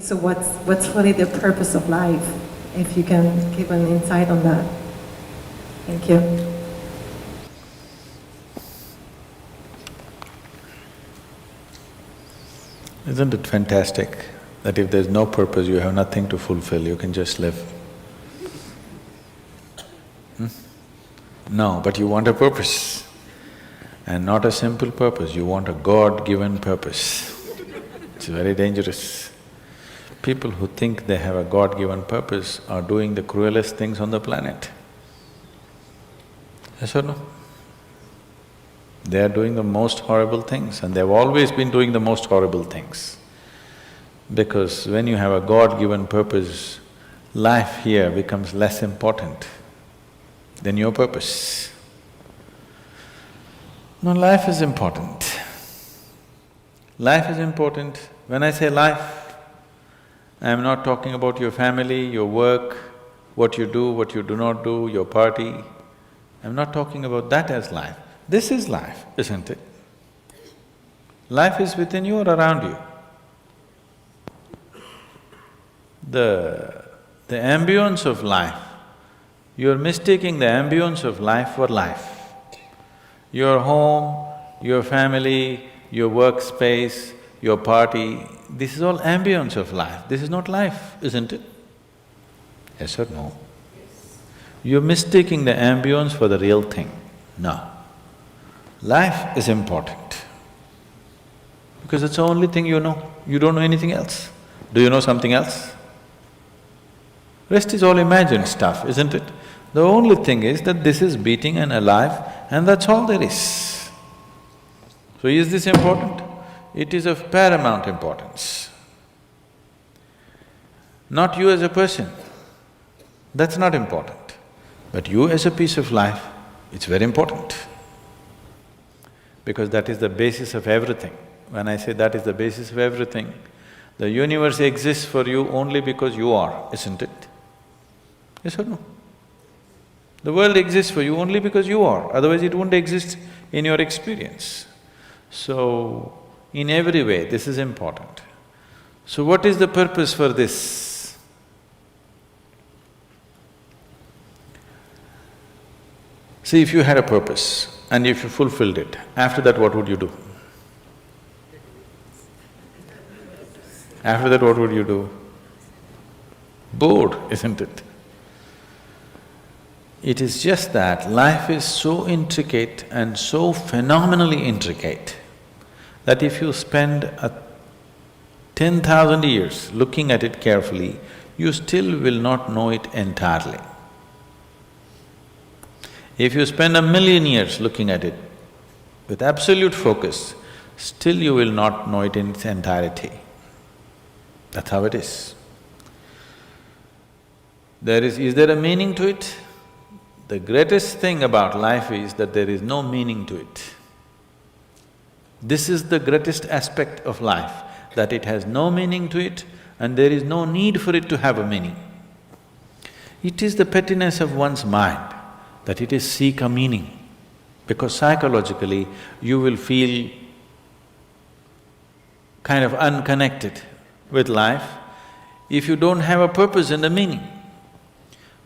so what's really the purpose of life? If you can give an insight on that. Thank you. Isn't it fantastic that if there's no purpose, you have nothing to fulfill, you can just live? No, but you want a purpose. And not a simple purpose, you want a God-given purpose. It's very dangerous. People who think they have a God-given purpose are doing the cruelest things on the planet. Yes or no? They are doing the most horrible things, and they've always been doing the most horrible things. Because when you have a God-given purpose, life here becomes less important than your purpose. No, life is important. Life is important. When I say life, I am not talking about your family, your work, what you do not do, your party. I'm not talking about that as life. This is life, isn't it? Life is within you or around you. The ambience of life, you're mistaking the ambience of life for life. Your home, your family, your workspace, your party, this is all ambience of life. This is not life, isn't it? Yes or no? Yes. You're mistaking the ambience for the real thing. No. Life is important because it's the only thing you know. You don't know anything else. Do you know something else? Rest is all imagined stuff, isn't it? The only thing is that this is beating and alive and that's all there is. So is this important? It is of paramount importance. Not you as a person, that's not important. But you as a piece of life, it's very important. Because that is the basis of everything. When I say that is the basis of everything, the universe exists for you only because you are, isn't it? Yes or no? The world exists for you only because you are, otherwise it wouldn't exist in your experience. So, in every way, this is important. So what is the purpose for this? See, if you had a purpose and if you fulfilled it, after that what would you do? After that what would you do? Bored, isn't it? It is just that life is so intricate and so phenomenally intricate that if you spend 10,000 years looking at it carefully, you still will not know it entirely. If you spend 1,000,000 years looking at it with absolute focus, still you will not know it in its entirety. That's how it is. Is there a meaning to it? The greatest thing about life is that there is no meaning to it. This is the greatest aspect of life, that it has no meaning to it and there is no need for it to have a meaning. It is the pettiness of one's mind that it is seek a meaning, because psychologically you will feel kind of unconnected with life if you don't have a purpose and a meaning.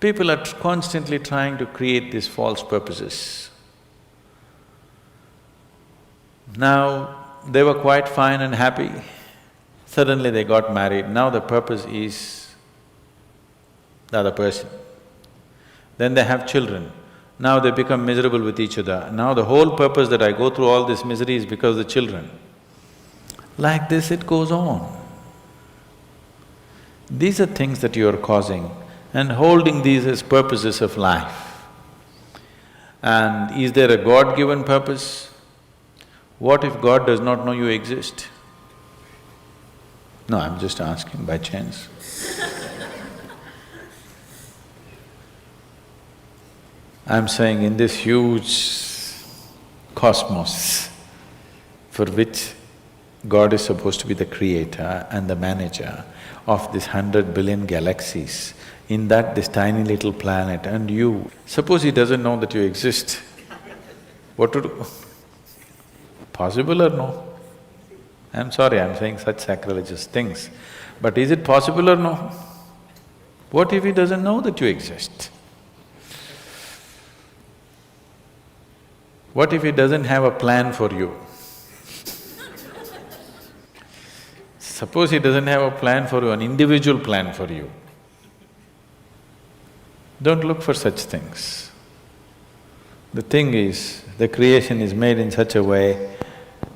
People are constantly trying to create these false purposes. Now, they were quite fine and happy, suddenly they got married, now the purpose is the other person. Then they have children, now they become miserable with each other. Now the whole purpose that I go through all this misery is because of the children. Like this it goes on. These are things that you are causing and holding these as purposes of life. And is there a God-given purpose? What if God does not know you exist? No, I'm just asking by chance. I'm saying in this huge cosmos for which God is supposed to be the creator and the manager of this 100 billion galaxies, in that this tiny little planet and you, suppose he doesn't know that you exist, what to do? Possible or no? I'm sorry, I'm saying such sacrilegious things. But is it possible or no? What if he doesn't know that you exist? What if he doesn't have a plan for you? Suppose he doesn't have a plan for you, an individual plan for you. Don't look for such things. The thing is, the creation is made in such a way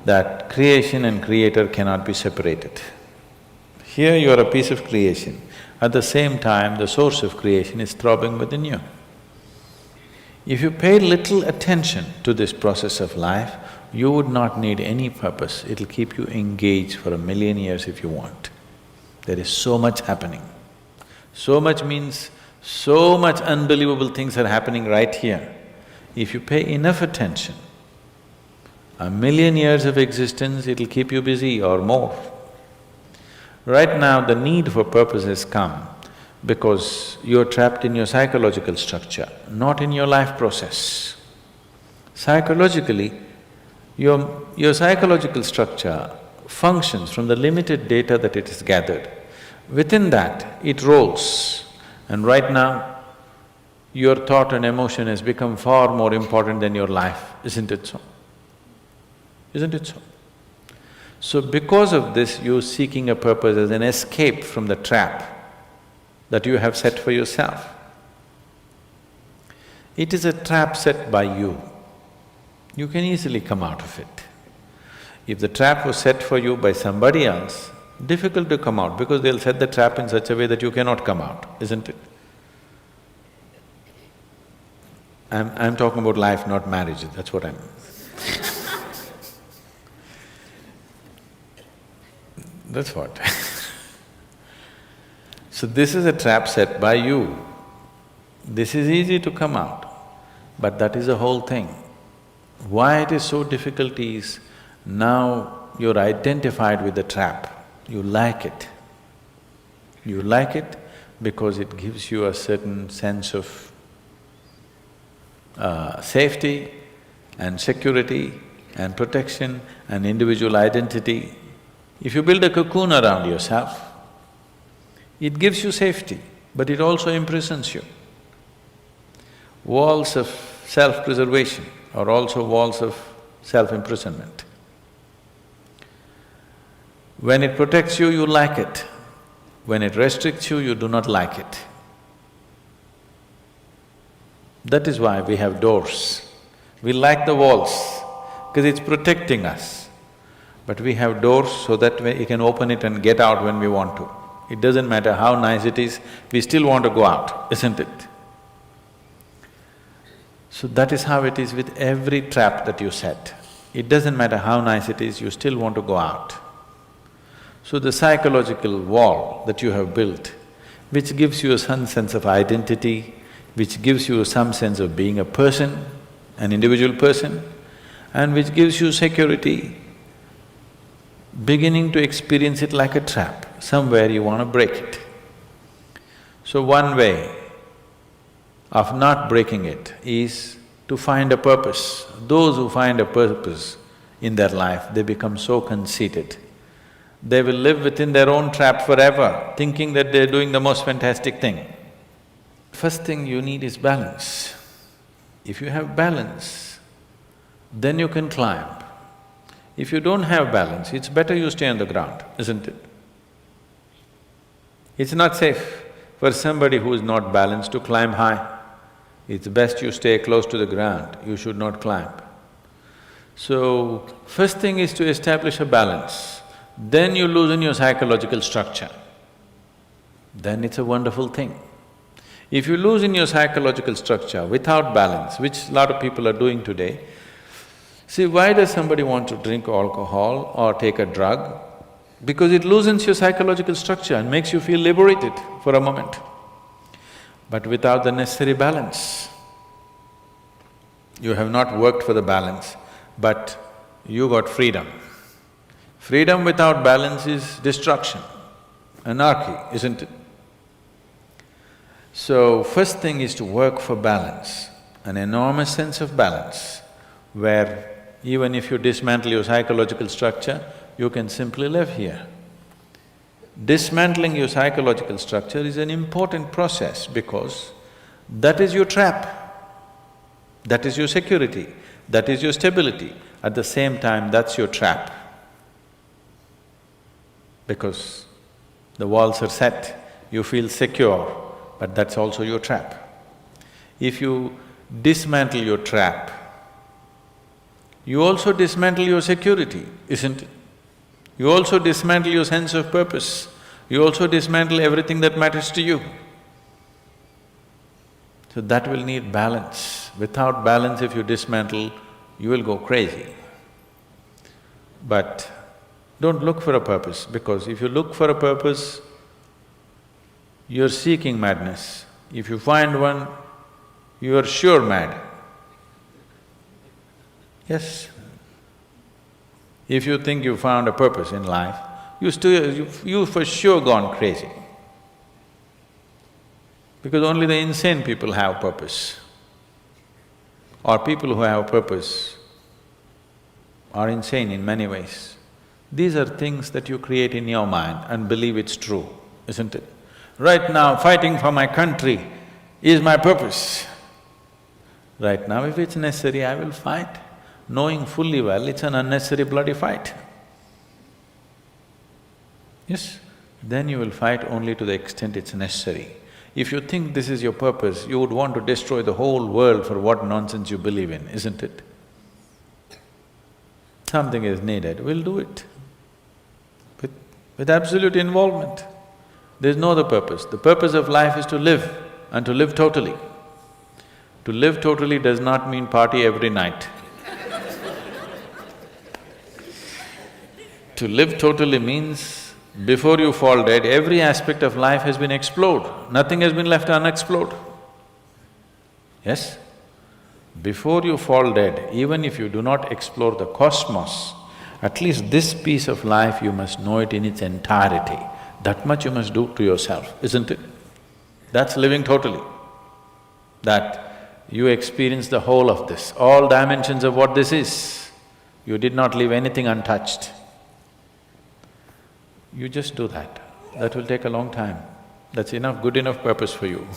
that creation and creator cannot be separated. Here you are a piece of creation, at the same time the source of creation is throbbing within you. If you pay little attention to this process of life, you would not need any purpose, it'll keep you engaged for 1,000,000 years if you want. There is so much happening. So much means so much unbelievable things are happening right here. If you pay enough attention, 1,000,000 years of existence, it'll keep you busy or more. Right now, the need for purpose has come because you're trapped in your psychological structure, not in your life process. Psychologically, your psychological structure functions from the limited data that it has gathered. Within that, it rolls. And right now, your thought and emotion has become far more important than your life, isn't it so? Isn't it so? So because of this, you're seeking a purpose as an escape from the trap that you have set for yourself. It is a trap set by you. You can easily come out of it. If the trap was set for you by somebody else, difficult to come out because they'll set the trap in such a way that you cannot come out, isn't it? I'm talking about life, not marriage, that's what I'm… That's what. So this is a trap set by you. This is easy to come out, but that is the whole thing. Why it is so difficult is, now you're identified with the trap, you like it. You like it because it gives you a certain sense of safety and security and protection and individual identity. If you build a cocoon around yourself, it gives you safety, but it also imprisons you. Walls of self-preservation are also walls of self-imprisonment. When it protects you, you like it. When it restricts you, you do not like it. That is why we have doors. We like the walls, because it's protecting us. But we have doors so that we can open it and get out when we want to. It doesn't matter how nice it is, we still want to go out, isn't it? So that is how it is with every trap that you set. It doesn't matter how nice it is, you still want to go out. So the psychological wall that you have built, which gives you some sense of identity, which gives you some sense of being a person, an individual person, and which gives you security, beginning to experience it like a trap, somewhere you want to break it. So one way of not breaking it is to find a purpose. Those who find a purpose in their life, they become so conceited. They will live within their own trap forever, thinking that they're doing the most fantastic thing. First thing you need is balance. If you have balance, then you can climb. If you don't have balance, it's better you stay on the ground, isn't it? It's not safe for somebody who is not balanced to climb high. It's best you stay close to the ground, you should not climb. So, first thing is to establish a balance, then you loosen your psychological structure. Then it's a wonderful thing. If you loosen your psychological structure without balance, which a lot of people are doing today, see, why does somebody want to drink alcohol or take a drug? Because it loosens your psychological structure and makes you feel liberated for a moment. But without the necessary balance, you have not worked for the balance, but you got freedom. Freedom without balance is destruction, anarchy, isn't it? So, first thing is to work for balance, an enormous sense of balance, where even if you dismantle your psychological structure, you can simply live here. dismantling your psychological structure is an important process because that is your trap. That is your security, that is your stability. At the same time, that's your trap. Because the walls are set, you feel secure, but that's also your trap. If you dismantle your trap, you also dismantle your security, isn't it? You also dismantle your sense of purpose, you also dismantle everything that matters to you. So that will need balance. Without balance, if you dismantle, you will go crazy. But don't look for a purpose, because if you look for a purpose, you're seeking madness. If you find one, you are sure mad. Yes. If you think you found a purpose in life, you for sure gone crazy. Because only the insane people have purpose. Or people who have purpose are insane in many ways. These are things that you create in your mind and believe it's true, isn't it? Right now, fighting for my country is my purpose. Right now, if it's necessary, I will fight, knowing fully well it's an unnecessary bloody fight. Yes, then you will fight only to the extent it's necessary. If you think this is your purpose, you would want to destroy the whole world for what nonsense you believe in, isn't it? Something is needed, we'll do it. With absolute involvement. There's no other purpose. The purpose of life is to live, and to live totally. To live totally does not mean party every night. To live totally means before you fall dead, every aspect of life has been explored, nothing has been left unexplored. Yes? Before you fall dead, even if you do not explore the cosmos, at least this piece of life you must know it in its entirety. That much you must do to yourself, isn't it? That's living totally. That you experience the whole of this, all dimensions of what this is. You did not leave anything untouched. You just do that. That will take a long time. That's enough, good enough purpose for you.